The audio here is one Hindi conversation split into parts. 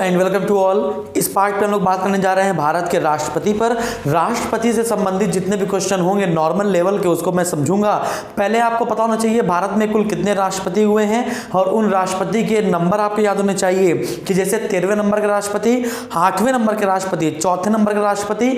And welcome to all. इस पार्ट पे हम लोग बात करने जा रहे हैं भारत के राष्ट्रपति पर। राष्ट्रपति से संबंधित जितने भी क्वेश्चन होंगे नॉर्मल लेवल के उसको मैं समझूंगा। पहले आपको पता होना चाहिए भारत में कुल कितने राष्ट्रपति हुए हैं और उन राष्ट्रपति के नंबर आपको याद होने चाहिए कि जैसे 13वें नंबर के राष्ट्रपति, 8वें नंबर के राष्ट्रपति, 4थे नंबर के राष्ट्रपति।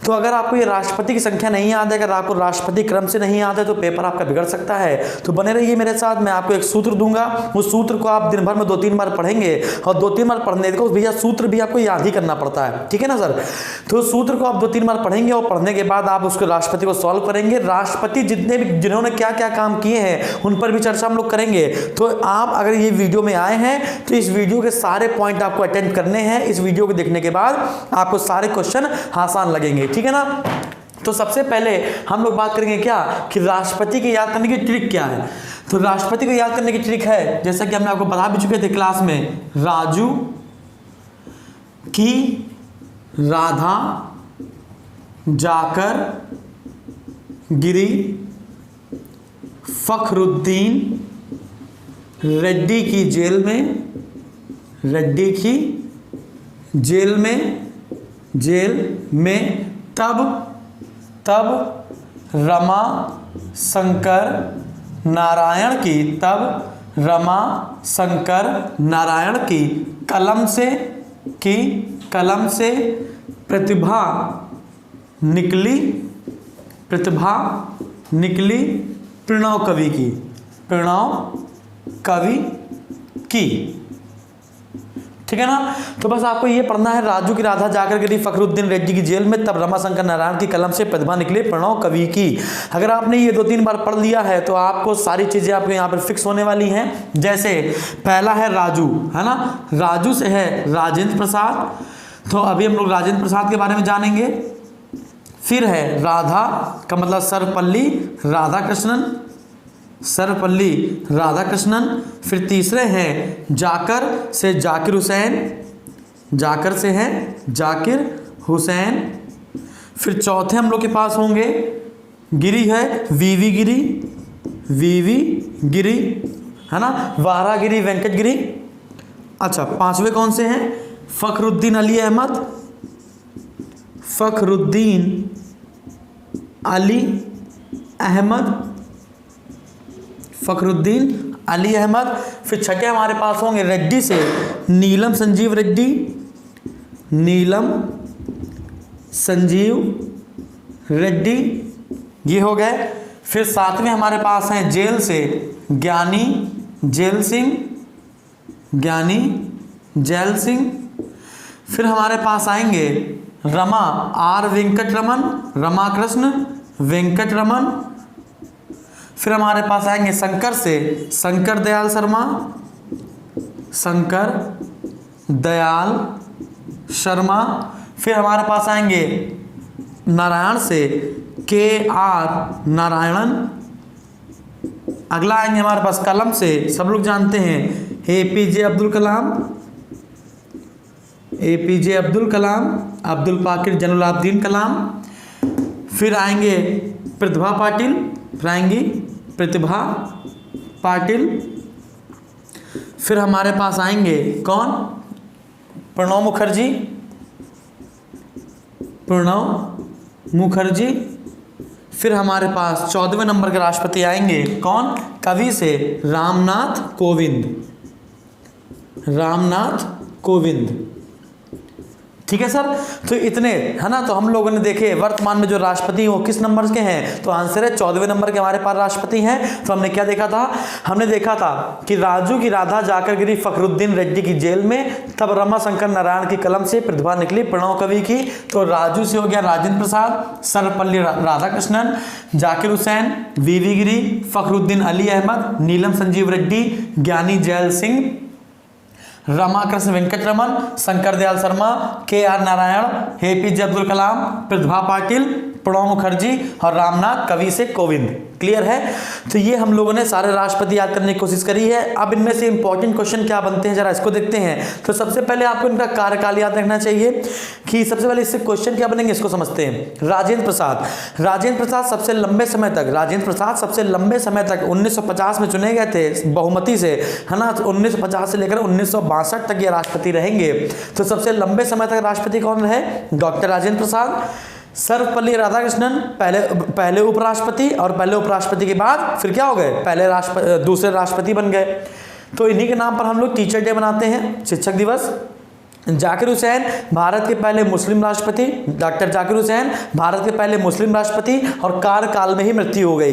तो अगर आपको ये राष्ट्रपति की संख्या नहीं याद है, अगर आपको राष्ट्रपति क्रम से नहीं याद है तो पेपर आपका बिगड़ सकता है। तो बने रहिए मेरे साथ, मैं आपको एक सूत्र दूंगा, उस सूत्र को आप दिन भर में 2-3 बार पढ़ेंगे और 2-3 बार पढ़ने को भैया सूत्र भी आपको याद ही करना पड़ता है, ठीक है ना सर। तो सूत्र को आप 2-3 बार पढ़ेंगे और पढ़ने के बाद आप उसको राष्ट्रपति को सॉल्व करेंगे। राष्ट्रपति जिन्होंने क्या क्या काम किए हैं उन पर भी चर्चा हम लोग करेंगे। तो आप अगर ये वीडियो में आए हैं तो इस वीडियो के सारे पॉइंट आपको अटेंड करने हैं। इस वीडियो को देखने के बाद आपको सारे क्वेश्चन आसान लगेंगे, ठीक है ना। तो सबसे पहले हम लोग बात करेंगे क्या कि राष्ट्रपति की याद करने की ट्रिक क्या है। तो राष्ट्रपति को याद करने की ट्रिक है, जैसा कि हमने आपको बता भी चुके थे क्लास में, राजू की राधा जाकर गिरी फखरुद्दीन रेड्डी की जेल में, रेड्डी की जेल में तब रमा शंकर नारायण की कलम से प्रतिभा निकली प्रणव कवि की, ठीक है ना। तो बस आपको ये पढ़ना है, राजू की राधा जाकर गिरी फखरुद्दीन रेड्डी की जेल में, तब रमाशंकर नारायण की कलम से प्रतिभा निकली प्रणव कवि की। अगर आपने ये 2-3 बार पढ़ लिया है तो आपको सारी चीजें आपको यहाँ पर फिक्स होने वाली हैं। जैसे पहला है राजू, है ना, राजू से है राजेंद्र प्रसाद, तो अभी हम लोग राजेंद्र प्रसाद के बारे में जानेंगे। फिर है राधा का मतलब सर्वपल्ली राधाकृष्णन। फिर तीसरे हैं जाकर से जाकिर हुसैन। फिर चौथे हम लोग के पास होंगे गिरी है वीवी गिरी, है ना, वारा गिरी, वेंकट गिरी। अच्छा, पांचवे कौन से हैं, फखरुद्दीन अली अहमद। फिर छठे हमारे पास होंगे रेड्डी से नीलम संजीव रेड्डी, ये हो गए। फिर सातवें हमारे पास हैं जेल से ज्ञानी जैल सिंह। फिर हमारे पास आएंगे रमाकृष्ण वेंकटरमन। फिर हमारे पास आएंगे शंकर से शंकर दयाल शर्मा। फिर हमारे पास आएंगे नारायण से KR नारायणन। अगला आएंगे हमारे पास कलम से, सब लोग जानते हैं, APJ अब्दुल कलाम, अब्दुल पाकिर जैनुलाब्दीन कलाम। फिर आएंगे प्रतिभा पाटिल। फिर हमारे पास आएंगे कौन, प्रणव मुखर्जी। फिर हमारे पास 14वें नंबर के राष्ट्रपति आएंगे कौन, कवि से रामनाथ कोविंद, ठीक है सर। तो इतने, है ना। तो हम लोगों ने देखे वर्तमान में जो राष्ट्रपति वो किस नंबर के हैं, तो आंसर है 14वें नंबर के हमारे पास राष्ट्रपति हैं। तो हमने क्या देखा था, हमने देखा था कि राजू की राधा जाकर गिरी फखरुद्दीन रेड्डी की जेल में, तब रमाशंकर नारायण की कलम से प्रतिभा निकली प्रणव कवि की। तो राजू से हो गया राजेंद्र प्रसाद, सर्वपल्ली राधाकृष्णन, जाकिर हुसैन, वीवी गिरी, फखरुद्दीन अली अहमद, नीलम संजीव रेड्डी, ज्ञानी जैल सिंह, रमाकृष्ण वेंकटरमन, शंकर दयाल शर्मा, KR नारायण, APJ अब्दुल कलाम, प्रतिभा पाटिल, प्रणब मुखर्जी और रामनाथ कवि से कोविंद। क्लियर है? तो ये हम लोगों ने सारे राष्ट्रपति याद करने की कोशिश करी है। अब इनमें से इंपॉर्टेंट क्वेश्चन क्या बनते हैं जरा इसको देखते हैं। तो सबसे पहले आपको इनका कार्यकाल याद रखना चाहिए कि सबसे पहले इससे क्वेश्चन क्या बनेंगे इसको समझते हैं। राजेंद्र प्रसाद, राजेंद्र प्रसाद सबसे लंबे समय तक, राजेंद्र प्रसाद सबसे लंबे समय तक 1950 में चुने गए थे बहुमति से, है ना। 1950 से लेकर 1962 तक ये राष्ट्रपति रहेंगे। तो सबसे लंबे समय तक राष्ट्रपति कौन रहे? डॉक्टर राजेंद्र प्रसाद। सर्वपल्ली राधाकृष्णन पहले उपराष्ट्रपति, और पहले उपराष्ट्रपति के बाद फिर क्या हो गए? दूसरे राष्ट्रपति बन गए। तो इन्हीं के नाम पर हम लोग टीचर डे मनाते हैं, शिक्षक दिवस। जाकिर हुसैन भारत के पहले मुस्लिम राष्ट्रपति, डॉक्टर जाकिर हुसैन भारत के पहले मुस्लिम राष्ट्रपति और कार्यकाल में ही मृत्यु हो गई।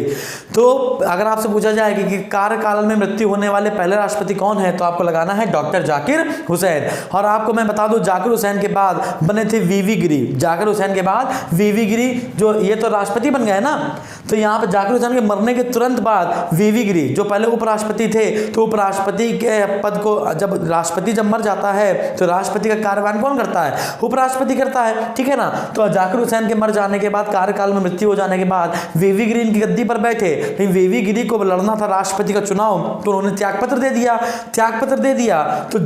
तो अगर आपसे पूछा जाए कि कार्यकाल में मृत्यु होने वाले पहले राष्ट्रपति कौन है, तो आपको लगाना है डॉक्टर जाकिर हुसैन। और आपको मैं बता दूं जाकिर हुसैन के बाद बने थे वीवी गिरी। जाकिर हुसैन के बाद वीवी गिरी, जो ये तो राष्ट्रपति बन गए ना, तो यहाँ पर जाकिर हुसैन के मरने के तुरंत बाद वीवी गिरी जो पहले उपराष्ट्रपति थे, तो उपराष्ट्रपति के पद को जब राष्ट्रपति जब मर जाता है तो राष्ट्रपति का कार्यवाही कौन करता है? उपराष्ट्रपति करता है, ठीक है ना। तो जाकिर हुसैन के मर जाने के बाद, कार्यकाल में मृत्यु हो जाने के बाद वीवी गिरी इनकी गद्दी पर बैठे। लेकिन वीवी गिरी को लड़ना था राष्ट्रपति का चुनाव, तो उन्होंने त्यागपत्र दे दिया। तो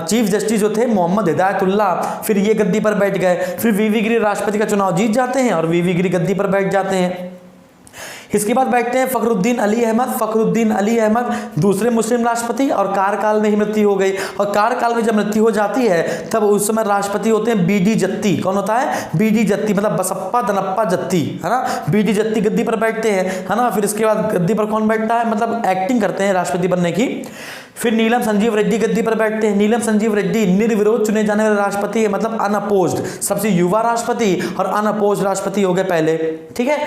चीफ जस्टिस जो थे मोहम्मद हिदायतुल्लाह, फिर ये गद्दी पर बैठ गए। फिर वीवी गिरी राष्ट्रपति का चुनाव जीत जाते हैं और वीवी गिरी गद्दी पर बैठ जाते हैं। इसके बाद बैठते हैं फखरुद्दीन अली अहमद। फखरुद्दीन अली अहमद दूसरे मुस्लिम राष्ट्रपति, और कार्यकाल में ही मृत्यु हो गई। और कार्यकाल में जब मृत्यु हो जाती है तब उस समय राष्ट्रपति होते हैं बीडी जत्ती। कौन होता है? बीडी जत्ती, मतलब बसप्पा दनप्पा जत्ती, है ना। बीडी जत्ती गद्दी पर बैठते हैं, है ना। फिर इसके बाद गद्दी पर कौन बैठता है, मतलब एक्टिंग करते हैं राष्ट्रपति बनने की। फिर नीलम संजीव रेड्डी गद्दी पर बैठते हैं। नीलम संजीव रेड्डी निर्विरोध चुने जाने वाले राष्ट्रपति है, मतलब अनअपोज्ड, सबसे युवा राष्ट्रपति और अनअपोज्ड राष्ट्रपति हो गए पहले, ठीक है।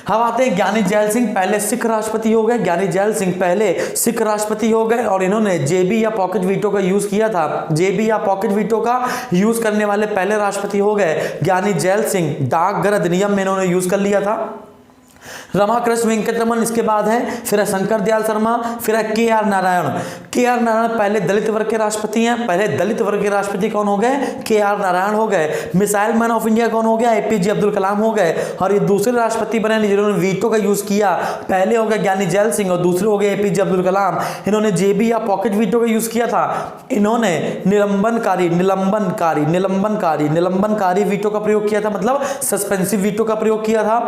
हम आते हैं ज्ञानी जैल सिंह, पहले सिख राष्ट्रपति हो गए। ज्ञानी जैल सिंह पहले सिख राष्ट्रपति हो गए और इन्होंने जेबी या पॉकेट वीटो का यूज किया था। जेबी या पॉकेट वीटो का यूज करने वाले पहले राष्ट्रपति हो गए ज्ञानी जैल सिंह। डाक घर अधिनियम में इन्होंने यूज कर लिया था। रमाकृष्ण वेंकटरमन इसके बाद है, फिर है शंकर दयाल शर्मा, फिर है के.आर. नारायण। के.आर. नारायण पहले दलित वर्ग के राष्ट्रपति हैं। पहले दलित वर्ग के राष्ट्रपति कौन हो गए? के.आर. नारायण हो गए। मिसाइल मैन ऑफ इंडिया कौन हो गया? एपीजे अब्दुल कलाम हो गए। और ये दूसरे राष्ट्रपति बने जिन्होंने वीटो का यूज किया। पहले हो गए ज्ञानी जैल सिंह और दूसरे हो गए एपीजे अब्दुल कलाम। इन्होंने जेबी या पॉकेट वीटो का यूज किया था। इन्होंने निलंबनकारी वीटो का प्रयोग किया था, मतलब सस्पेंसिव वीटो का प्रयोग किया था।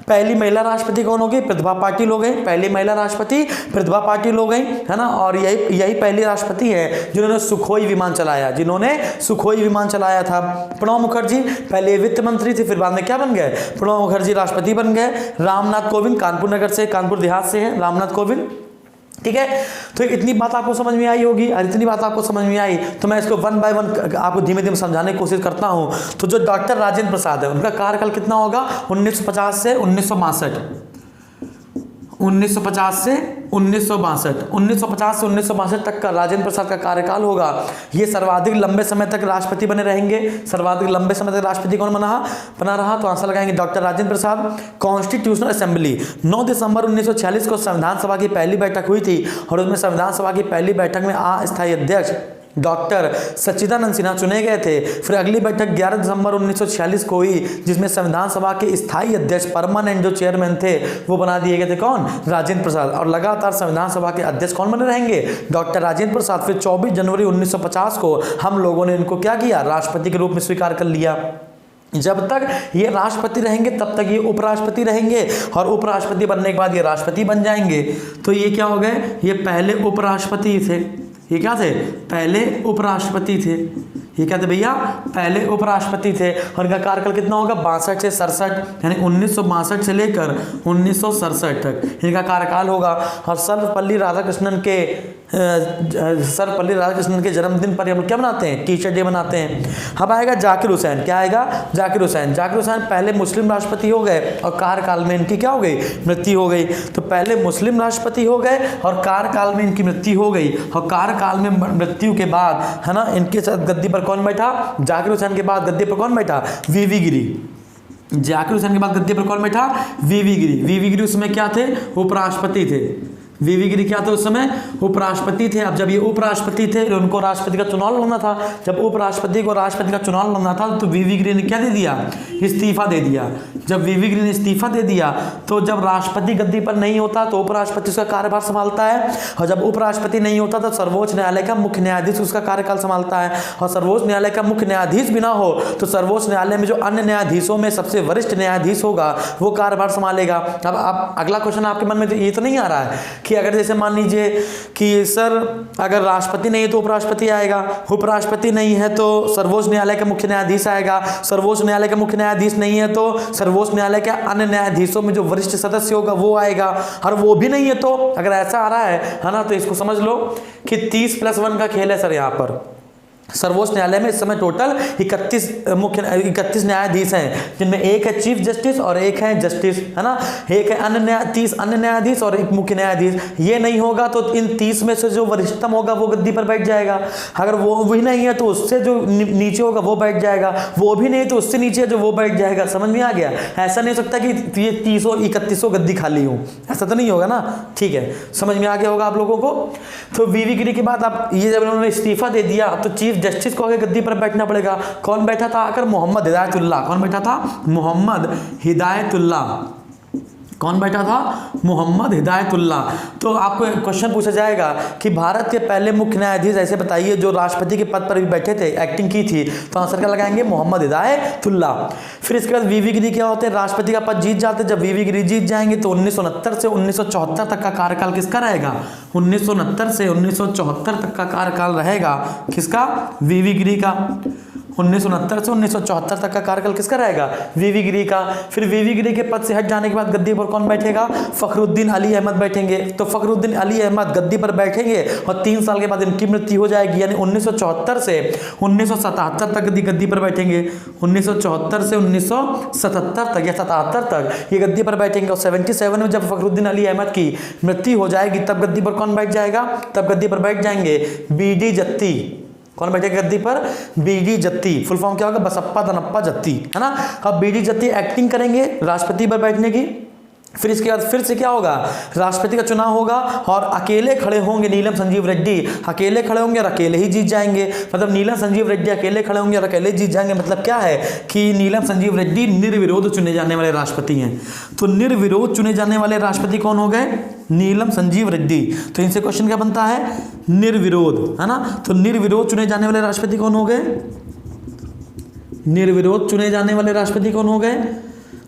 पहली महिला राष्ट्रपति कौन हो गई? प्रतिभा पाटिल हो गई। पहली महिला राष्ट्रपति प्रतिभा पाटिल हो गई, है ना। और यही पहली राष्ट्रपति है जिन्होंने सुखोई विमान चलाया था। प्रणब मुखर्जी पहले वित्त मंत्री थे, फिर बाद में क्या बन गए? प्रणब मुखर्जी राष्ट्रपति बन गए। रामनाथ कोविंद कानपुर नगर से, कानपुर देहात से हैं रामनाथ कोविंद, ठीक है। तो इतनी बात आपको समझ में आई होगी, और इतनी बात आपको समझ में आई तो मैं इसको वन बाय वन आपको धीमे धीमे समझाने की कोशिश करता हूं। तो जो डॉक्टर राजेंद्र प्रसाद है उनका कार्यकाल कितना होगा? 1950 से 1962, 1950 से 1962 तक का राजेंद्र प्रसाद का कार्यकाल होगा। ये सर्वाधिक लंबे समय तक राष्ट्रपति बने रहेंगे। सर्वाधिक लंबे समय तक राष्ट्रपति कौन बना रहा? तो आंसर लगाएंगे doctor Rajendra Prasad. Constitutional assembly 9 दिसंबर 1946 को संविधान सभा की पहली बैठक हुई थी, और उसमें संविधान सभा की पहली बैठक में अस्थायी अध्यक्ष डॉक्टर सच्चिदानंद सिन्हा चुने गए थे। फिर अगली बैठक 11 दिसंबर 1946 को हुई, जिसमें संविधान सभा के स्थायी अध्यक्ष परमानेंट जो चेयरमैन थे वो बना दिए गए थे कौन? राजेंद्र प्रसाद। और लगातार संविधान सभा के अध्यक्ष कौन बने रहेंगे? डॉक्टर राजेंद्र प्रसाद। फिर 24 जनवरी 1950 को हम लोगों ने इनको क्या किया? राष्ट्रपति के रूप में स्वीकार कर लिया। जब तक ये राष्ट्रपति रहेंगे तब तक ये उपराष्ट्रपति रहेंगे, और उपराष्ट्रपति बनने के बाद ये राष्ट्रपति बन जाएंगे। तो ये क्या हो गए? ये पहले उपराष्ट्रपति थे। ये क्या थे? पहले उपराष्ट्रपति थे। ये क्या थे भैया? पहले उपराष्ट्रपति थे। और इनका कार्यकाल कितना होगा? 62 से 67, यानी 1962 से लेकर 1967 तक इनका कार्यकाल होगा। और सर्वपल्ली राधाकृष्णन के जन्मदिन पर हम क्या मनाते हैं? टीचर डे मनाते हैं। अब आएगा जाकिर हुसैन। क्या आएगा? जाकिर हुसैन पहले मुस्लिम राष्ट्रपति हो गए और कार्यकाल में इनकी क्या हो गई? मृत्यु हो गई। तो पहले मुस्लिम राष्ट्रपति हो गए और कार्यकाल में इनकी मृत्यु हो गई। और कार्यकाल में मृत्यु के बाद, है ना, इनके साथ गद्दी पर कौन बैठा? जाकिर हुसैन के बाद गद्दी पर कौन बैठा? वीवी गिरी। जाकिर हुसैन के बाद गद्दी पर कौन बैठा? वीवी गिरी उसमें क्या थे? उपराष्ट्रपति थे। वीवी गिरी क्या थे उस समय? उपराष्ट्रपति थे। अब जब ये उपराष्ट्रपति थे तो उनको राष्ट्रपति का चुनाव लड़ना था। जब उपराष्ट्रपति को राष्ट्रपति का चुनाव लड़ना था तो वीवी गिरी ने क्या दे दिया? इस्तीफा दे दिया। जब वीवी गिरी ने इस्तीफा दे दिया तो जब राष्ट्रपति गद्दी पर नहीं होता तो उपराष्ट्रपति उसका कार्यभार संभालता है, और जब उपराष्ट्रपति नहीं होता तो सर्वोच्च न्यायालय का मुख्य न्यायाधीश उसका कार्यकाल संभालता है, और सर्वोच्च न्यायालय का मुख्य न्यायाधीश भी ना हो तो सर्वोच्च न्यायालय में जो अन्य न्यायाधीशों में सबसे वरिष्ठ न्यायाधीश होगा वो कार्यभार संभालेगा। अब अगला क्वेश्चन आपके मन में तो ये तो नहीं आ रहा है कि अगर जैसे मान लीजिए कि सर अगर राष्ट्रपति नहीं है तो उपराष्ट्रपति आएगा, उपराष्ट्रपति नहीं है तो सर्वोच्च न्यायालय का मुख्य न्यायाधीश आएगा, सर्वोच्च न्यायालय का मुख्य न्यायाधीश नहीं है तो सर्वोच्च न्यायालय के अन्य न्यायाधीशों में जो वरिष्ठ सदस्य होगा वो आएगा, और वो भी नहीं है तो अगर ऐसा आ रहा है ना, तो इसको समझ लो कि 30+1 का खेल है सर। यहाँ पर सर्वोच्च न्यायालय में इस समय टोटल 31 न्यायाधीश हैं, जिनमें एक है चीफ जस्टिस और एक है जस्टिस, है ना, एक है 30 अन्य न्यायाधीश और एक मुख्य न्यायाधीश। ये नहीं होगा तो इन 30 में से जो वरिष्ठतम होगा वो गद्दी पर बैठ जाएगा, अगर वो भी नहीं है तो उससे जो नीचे होगा वो बैठ जाएगा, वो भी नहीं तो उससे नीचे जो वो बैठ जाएगा। समझ में आ गया? ऐसा नहीं हो सकता कि ये 30-31 गद्दी खाली हो, ऐसा तो नहीं होगा ना। ठीक है, समझ में आ गया होगा आप लोगों को। तो वीवी गिरी के बाद आप ये जब उन्होंने इस्तीफा दे दिया तो चीफ जस्टिस को आगे गद्दी पर बैठना पड़ेगा। कौन बैठा था आकर? मोहम्मद हिदायतुल्लाह। कौन बैठा था? मोहम्मद हिदायतुल्लाह। कौन बैठा था? मोहम्मद हिदायतुल्लाह। तो आपको क्वेश्चन पूछा जाएगा कि भारत के पहले मुख्य न्यायाधीश ऐसे बताइए जो राष्ट्रपति के पद पर भी बैठे थे, एक्टिंग की थी, तो आंसर क्या लगाएंगे? मोहम्मद हिदायतुल्लाह। फिर इसके बाद वीवी गिरी क्या होते हैं? राष्ट्रपति का पद जीत जाते हैं। जब वीवी गिरी जीत जाएंगे तो 1969 से 1974 तक का कार्यकाल किसका रहेगा? 1969 से 1974 तक का कार्यकाल रहेगा किसका? वीवी गिरी का। 1969 से 1974 तक का कार्यकाल किसका रहेगा? वीवी गिरी का। फिर वीवी गिरी के पद से हट जाने के बाद गद्दी पर कौन बैठेगा? फखरुद्दीन अली अहमद बैठेंगे। तो फखरुद्दीन अली अहमद गद्दी पर बैठेंगे और 3 साल के बाद इनकी मृत्यु हो जाएगी, यानी 1974 से 1977 तक गद्दी पर बैठेंगे। 1974 से 1977 तक या 77 तक ये गद्दी पर बैठेंगे, और 77 में जब फखरुद्दीन अली अहमद की मृत्यु हो जाएगी तब गद्दी पर कौन बैठ जाएगा? तब गद्दी पर बैठ जाएंगे बीडी जत्ती। कौन बैठेगा गद्दी पर? बीडी जत्ती। फुल फॉर्म क्या होगा? बसप्पा दनप्पा जत्ती, है ना। अब बीडी जत्ती एक्टिंग करेंगे राष्ट्रपति पर बैठने की। फिर इसके बाद फिर से क्या होगा? राष्ट्रपति का चुनाव होगा और अकेले खड़े होंगे नीलम संजीव रेड्डी। अकेले खड़े होंगे और अकेले ही जीत जाएंगे। मतलब नीलम संजीव रेड्डी अकेले खड़े होंगे और अकेले जीत जाएंगे। मतलब क्या है कि नीलम संजीव रेड्डी निर्विरोध चुने जाने वाले राष्ट्रपति हैं। तो निर्विरोध चुने जाने वाले राष्ट्रपति कौन हो गए? नीलम संजीव रेड्डी। तो इनसे क्वेश्चन क्या बनता है? निर्विरोध, है ना। तो निर्विरोध चुने जाने वाले राष्ट्रपति कौन हो गए? निर्विरोध चुने जाने वाले राष्ट्रपति कौन हो गए?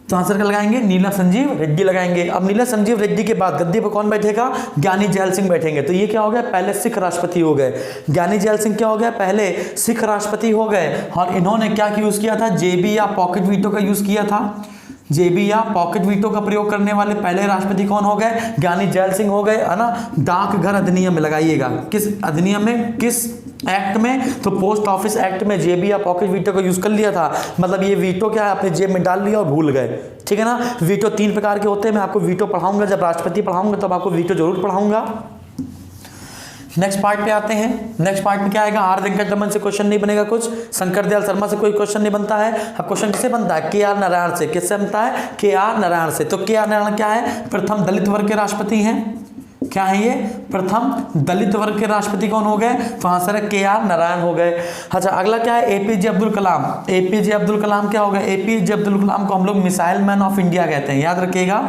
तो आंसर क्या लगाएंगे? नीलम संजीव रेड्डी लगाएंगे। अब नीलम संजीव रेड्डी के बाद गद्दी पर कौन बैठेगा? ज्ञानी जैल सिंह बैठेंगे। तो ये क्या हो गया? पहले सिख राष्ट्रपति हो गए। ज्ञानी जैल सिंह क्या हो गया? पहले सिख राष्ट्रपति हो गए, और इन्होंने क्या यूज किया था? जेबी या पॉकेट वीटो का यूज किया था। जेबी या पॉकेट वीटो का प्रयोग करने वाले पहले राष्ट्रपति कौन हो गए? ज्ञानी जैल सिंह हो गए, है ना। डाकघर अधिनियम में लगाइएगा। किस अधिनियम में? किस एक्ट में? तो पोस्ट ऑफिस एक्ट में जेबी या पॉकेट वीटो का यूज कर लिया था। मतलब ये वीटो क्या है? अपने जेब में डाल लिया और भूल गए। ठीक है ना। वीटो 3 प्रकार के होते हैं। मैं आपको वीटो पढ़ाऊंगा, जब राष्ट्रपति पढ़ाऊंगा तब आपको वीटो जरूर पढ़ाऊंगा। नेक्स्ट पार्ट पे आते हैं। नेक्स्ट पार्ट में क्या आएगा? आर वेंकटरमन से क्वेश्चन नहीं बनेगा कुछ, शंकर दयाल शर्मा से कोई क्वेश्चन नहीं बनता है। अब क्वेश्चन किससे बनता है? के आर नारायण से। किससे बनता है? के आर नारायण से। तो के आर नारायण क्या है? प्रथम दलित वर्ग के राष्ट्रपति हैं। क्या है ये? प्रथम दलित वर्ग के राष्ट्रपति कौन हो गए? तो आंसर है के आर नारायण हो गए। अच्छा, अगला क्या है? एपीजे अब्दुल कलाम। एपीजे अब्दुल कलाम क्या हो गए? एपीजे अब्दुल कलाम को हम लोग मिसाइल मैन ऑफ इंडिया कहते हैं, याद रखिएगा।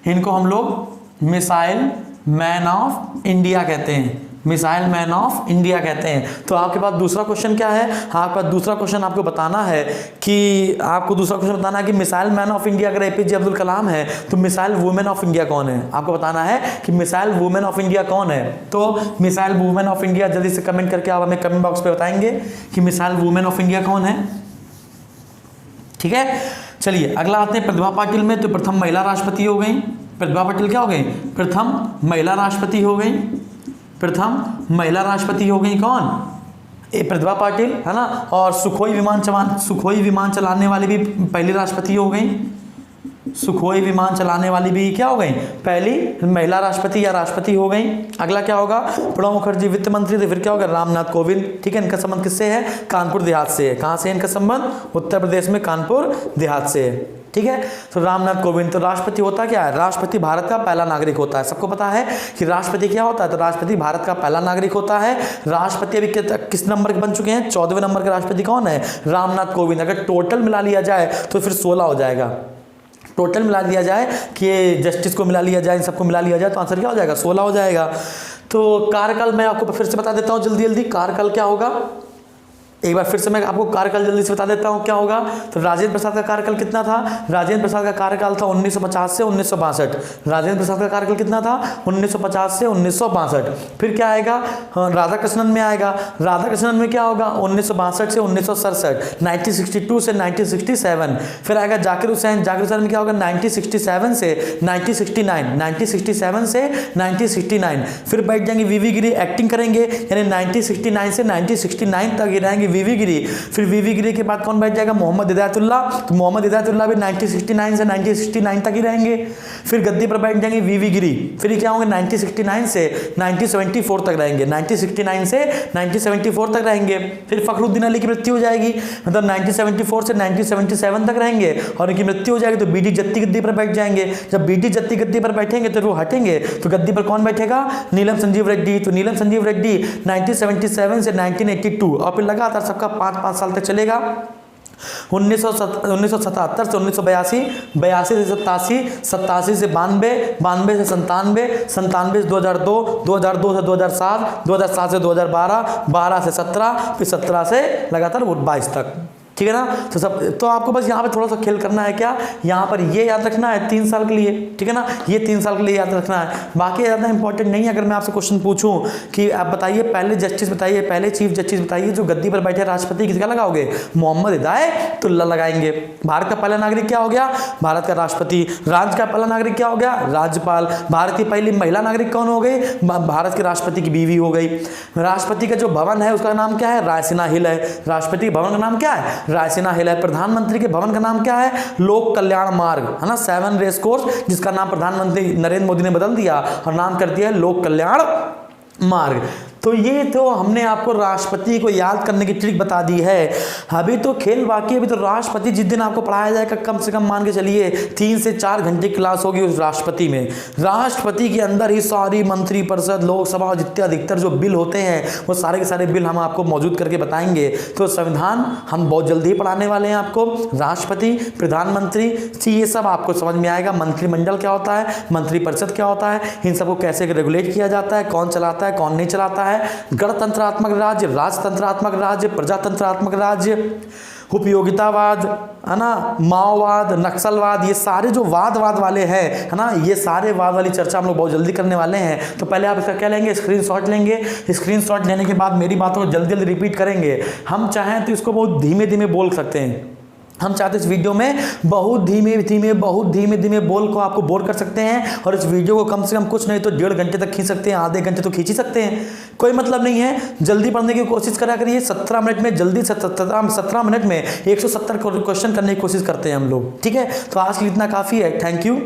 इनको हम लोग मिसाइल मैन ऑफ इंडिया कहते हैं, मिसाइल मैन ऑफ इंडिया कहते हैं। तो आपके पास दूसरा क्वेश्चन क्या है? आपके पास दूसरा क्वेश्चन आपको बताना है कि आपको दूसरा क्वेश्चन बताना है कि मिसाइल मैन ऑफ इंडिया अगर एपीजे अब्दुल कलाम है तो मिसाइल वुमेन ऑफ इंडिया कौन है? आपको बताना है कि मिसाइल वुमेन ऑफ इंडिया कौन है। तो मिसाइल वुमेन ऑफ इंडिया जल्दी से कमेंट करके आप हमें कमेंट बॉक्स पे बताएंगे कि मिसाइल वुमेन ऑफ इंडिया कौन है। ठीक है, चलिए अगला आते हैं प्रतिभा पाटिल में। तो प्रथम महिला राष्ट्रपति हो गई। प्रतिभा पाटिल क्या हो गई? प्रथम महिला राष्ट्रपति हो गई। प्रथम महिला राष्ट्रपति हो गई कौन? प्रतिभा पाटिल, है ना। और सुखोई विमान चलाने वाली भी पहली राष्ट्रपति हो गई। सुखोई विमान चलाने वाली भी क्या हो गई? पहली महिला राष्ट्रपति या राष्ट्रपति हो गई। अगला क्या होगा? प्रणब मुखर्जी वित्त मंत्री। तो फिर क्या होगा? रामनाथ कोविंद। ठीक है, इनका संबंध किससे है? कानपुर देहात से है। कहाँ से इनका संबंध? उत्तर प्रदेश में कानपुर देहात से है। ठीक है, तो रामनाथ कोविंद। तो राष्ट्रपति होता क्या है? राष्ट्रपति भारत का पहला नागरिक होता है। सबको पता है कि राष्ट्रपति क्या होता है? तो राष्ट्रपति भारत का पहला नागरिक होता है। राष्ट्रपति अभी किस नंबर के बन चुके हैं? 14वें नंबर के राष्ट्रपति कौन है? रामनाथ कोविंद। अगर टोटल मिला लिया जाए तो फिर 16 हो जाएगा। टोटल मिला दिया जाए कि जस्टिस को मिला लिया जाए, इन सबको मिला लिया जाए, तो आंसर क्या हो जाएगा? 16 हो जाएगा। तो कार्यकाल मैं आपको फिर से बता देता हूँ जल्दी जल्दी। कार्यकाल क्या होगा, एक बार फिर से मैं आपको कार्यकाल जल्दी से बता देता हूँ क्या होगा। तो राजेंद्र प्रसाद का कार्यकाल कितना था? राजेंद्र प्रसाद का कार्यकाल था 1950 से 1962। राजेंद्र प्रसाद का कार्यकाल कितना था? 1950 से 1962। फिर क्या आएगा? राधाकृष्णन में आएगा। राधाकृष्णन में क्या होगा? 1962 से 1967, 1962 से 1967। फिर आएगा जाकिर हुसैन। जाकिर हुसैन में क्या होगा? 1967 से 1969, 1967 से 1969। फिर बैठ जाएंगे वीवी गिरी, एक्टिंग करेंगे, यानी 1969 से 1969 तक ये रहेंगे वीवी गिरी। फिर वीवी गिरी के बाद कौन बैठ जाएगा? मोहम्मद हिदायतुल्ला। तो मोहम्मद हिदायतुल्ला भी 1969 से 1969 तक ही रहेंगे। फिर गद्दी पर बैठ जाएंगे वीवी गिरी। फिर क्या होंगे? 1969 से 1974 तक रहेंगे, 1969 से 1974 तक रहेंगे। फिर फखरुद्दीन अली की मृत्यु हो जाएगी, मतलब 1974 से 1977 तक रहेंगे, और इनकी मृत्यु हो जाएगी तो बीडी जत्ती गद्दी पर बैठ जाएंगे। जब बीडी जत्ती गद्दी पर बैठेंगे तो वो हटेंगे, तो गद्दी पर कौन बैठेगा? नीलम संजीव रेड्डी। तो नीलम संजीव रेड्डी 1977 से 1982, और फिर लगातार सबका 5-5 साल तक चलेगा। 1977 से 1982, 82 से 87, 87 से 92, 92 से 97, 97 से 2002, 2002 से 2007, 2007 से 2012, 12 से 17, फिर 17 से लगातार 22 तक। ठीक है ना? तो आपको बस यहाँ पे थोड़ा सा खेल करना है। क्या यहाँ पर ये याद रखना है 3 साल के लिए, ठीक है ना? ये 3 साल के लिए याद रखना है, बाकी ज़्यादा इंपॉर्टेंट नहीं है। अगर मैं आपसे क्वेश्चन पूछूं कि आप बताइए पहले जस्टिस बताइए, पहले चीफ जस्टिस बताइए जो गद्दी पर बैठे राष्ट्रपति, किसका लगाओगे? मोहम्मद हिदायतुल्ला लगाएंगे। भारत का पहला नागरिक क्या हो गया? भारत का राष्ट्रपति। राज्य का पहला नागरिक क्या हो गया? राज्यपाल। भारत की पहली महिला नागरिक कौन हो गई? भारत के राष्ट्रपति की बीवी हो गई। राष्ट्रपति का जो भवन है उसका नाम क्या है? रायसीना हिल है। राष्ट्रपति के भवन का नाम क्या है? रायसीना हिल है। प्रधानमंत्री के भवन का नाम क्या है? लोक कल्याण मार्ग, है ना? 7 रेस कोर्स, जिसका नाम प्रधानमंत्री नरेंद्र मोदी ने बदल दिया और नाम कर दिया है लोक कल्याण मार्ग। तो ये तो हमने आपको राष्ट्रपति को याद करने की ट्रिक बता दी है। अभी तो खेल बाकी है। अभी तो राष्ट्रपति जिस दिन आपको पढ़ाया जाएगा, कम से कम मान के चलिए 3 से 4 घंटे क्लास होगी उस राष्ट्रपति में। राष्ट्रपति के अंदर ही सारी मंत्री परिषद, लोकसभा और जितने अधिकतर जो बिल होते हैं वो सारे के सारे बिल हम आपको मौजूद करके बताएंगे। तो संविधान हम बहुत जल्दी ही पढ़ाने वाले हैं आपको। राष्ट्रपति, प्रधानमंत्री, ये सब आपको समझ में आएगा। मंत्रिमंडल क्या होता है, मंत्रिपरिषद क्या होता है, इन सबको कैसे रेगुलेट किया जाता है, कौन चलाता है, कौन नहीं चलाता है। गणतंत्रात्मक राज्य, राजतंत्रात्मक राज्य, प्रजातंत्रात्मक राज्य, उपयोगितावाद, है ना, माओवाद, नक्सलवाद, ये सारे जो वाद वाले हैं, है ना, ये सारे वाद वाली चर्चा हम लोग बहुत जल्दी करने वाले हैं। तो पहले आप इसका क्या लेंगे? स्क्रीनशॉट लेंगे। स्क्रीनशॉट लेने के बाद मेरी बातों को जल्दी जल्दी रिपीट करेंगे। हम चाहें तो इसको बहुत धीमे धीमे बोल सकते हैं। हम चाहते इस वीडियो में बहुत धीमे धीमे बोल को आपको बोर कर सकते हैं, और इस वीडियो को कम से कम कुछ नहीं तो 1.5 घंटे तक खींच सकते हैं, आधे घंटे तो खींच ही सकते हैं। कोई मतलब नहीं है, जल्दी पढ़ने की कोशिश करा करिए। 17 मिनट में जल्दी से 17 मिनट में 170 क्वेश्चन करने की कोशिश करते हैं हम लोग। ठीक है, तो आज के लिए इतना काफ़ी है। Thank you.